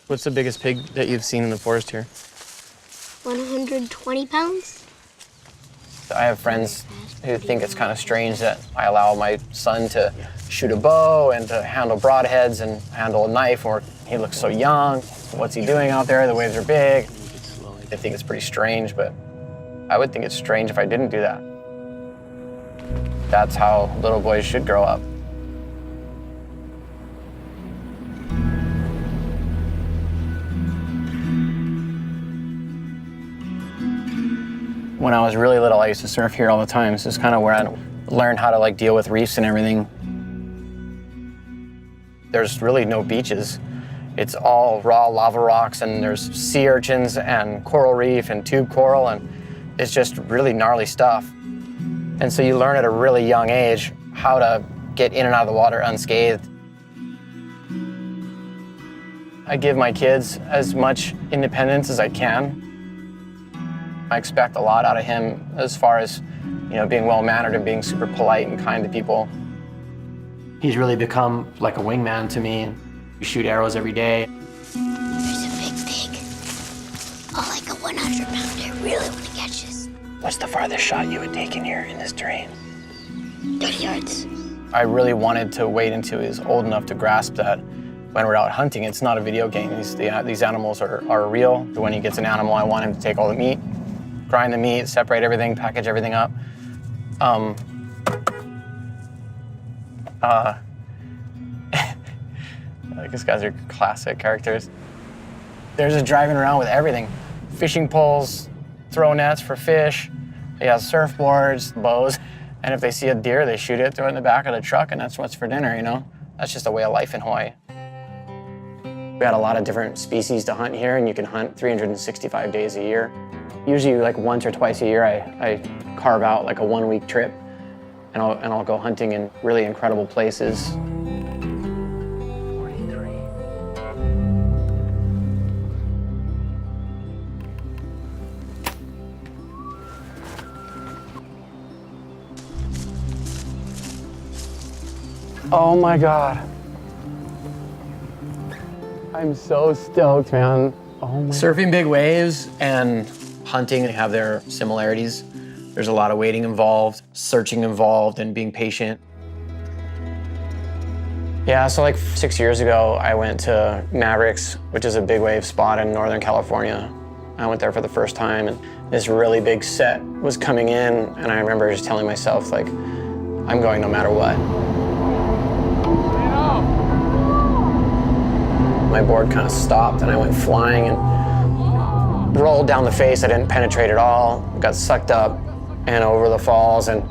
What's the biggest pig that you've seen in the forest here? 120 pounds. I have friends who think it's kind of strange that I allow my son to shoot a bow and to handle broadheads and handle a knife, or he looks so young. What's he doing out there? The waves are big. They think it's pretty strange, but I would think it's strange if I didn't do that. That's how little boys should grow up. When I was really little, I used to surf here all the time. This is kind of where I learned how to deal with reefs and everything. There's really no beaches. It's all raw lava rocks, and there's sea urchins and coral reef and tube coral, and it's just really gnarly stuff. And so you learn at a really young age how to get in and out of the water unscathed. I give my kids as much independence as I can. I expect a lot out of him as far as, being well-mannered and being super polite and kind to people. He's really become like a wingman to me. We shoot arrows every day. There's a big pig. Oh, like a 100-pounder. Really want to catch this. What's the farthest shot you would take in here in this terrain? 30 yards. I really wanted to wait until he was old enough to grasp that when we're out hunting, it's not a video game. These animals are real. When he gets an animal, I want him to take all the meat, grind the meat, separate everything, package everything up. These guys are classic characters. They're just driving around with everything. Fishing poles, throw nets for fish. He has surfboards, bows. And if they see a deer, they shoot it, throw it in the back of the truck, and that's what's for dinner, That's just a way of life in Hawaii. We had a lot of different species to hunt here, and you can hunt 365 days a year. Usually once or twice a year, I carve out a 1-week trip, and I'll go hunting in really incredible places. 43. Oh my God. I'm so stoked, man. Oh my. Surfing big waves and hunting have their similarities. There's a lot of waiting involved, searching involved, and being patient. Yeah, so 6 years ago, I went to Mavericks, which is a big wave spot in Northern California. I went there for the first time, and this really big set was coming in, and I remember just telling myself, I'm going no matter what. My board kind of stopped, and I went flying and rolled down the face. I didn't penetrate at all. Got sucked up and over the falls, and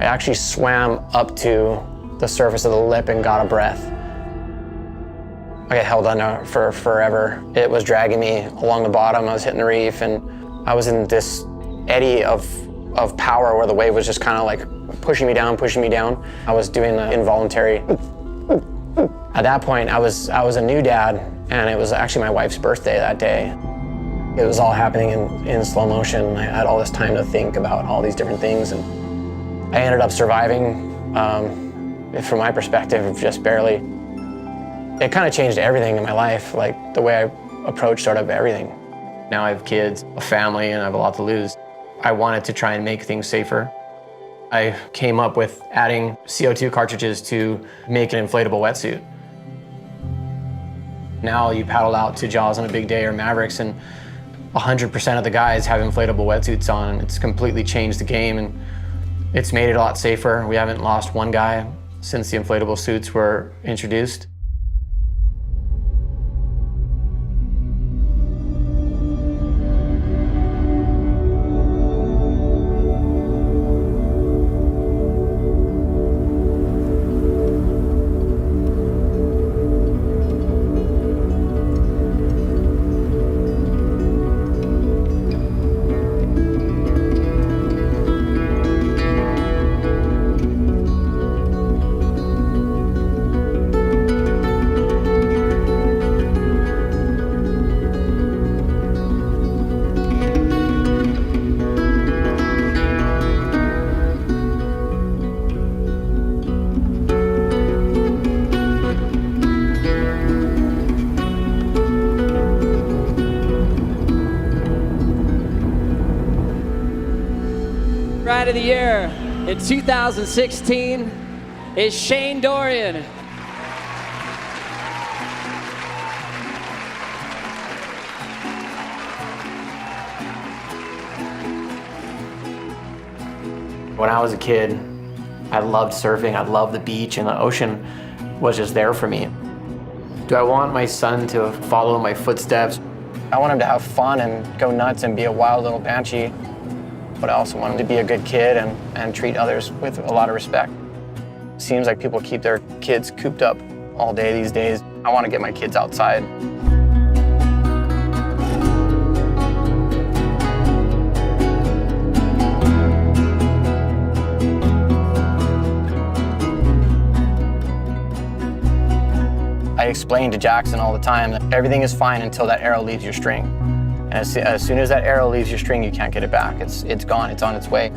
I actually swam up to the surface of the lip and got a breath. I got held under for forever. It was dragging me along the bottom. I was hitting the reef, and I was in this eddy of power where the wave was just kind of pushing me down, pushing me down. I was doing the involuntary. At that point, I was a new dad, and it was actually my wife's birthday that day. It was all happening in slow motion. I had all this time to think about all these different things, and I ended up surviving. From my perspective, just barely. It kind of changed everything in my life, the way I approached sort of everything. Now I have kids, a family, and I have a lot to lose. I wanted to try and make things safer. I came up with adding CO2 cartridges to make an inflatable wetsuit. Now you paddle out to Jaws on a big day or Mavericks, and 100% of the guys have inflatable wetsuits on, and it's completely changed the game, and it's made it a lot safer. We haven't lost one guy since the inflatable suits were introduced. Guide of the Year in 2016 is Shane Dorian. When I was a kid, I loved surfing, I loved the beach, and the ocean was just there for me. Do I want my son to follow in my footsteps? I want him to have fun and go nuts and be a wild little banshee, but I also want him to be a good kid and treat others with a lot of respect. Seems like people keep their kids cooped up all day these days. I want to get my kids outside. I explain to Jackson all the time that everything is fine until that arrow leaves your string. And as soon as that arrow leaves your string, you can't get it back. It's gone, it's on its way.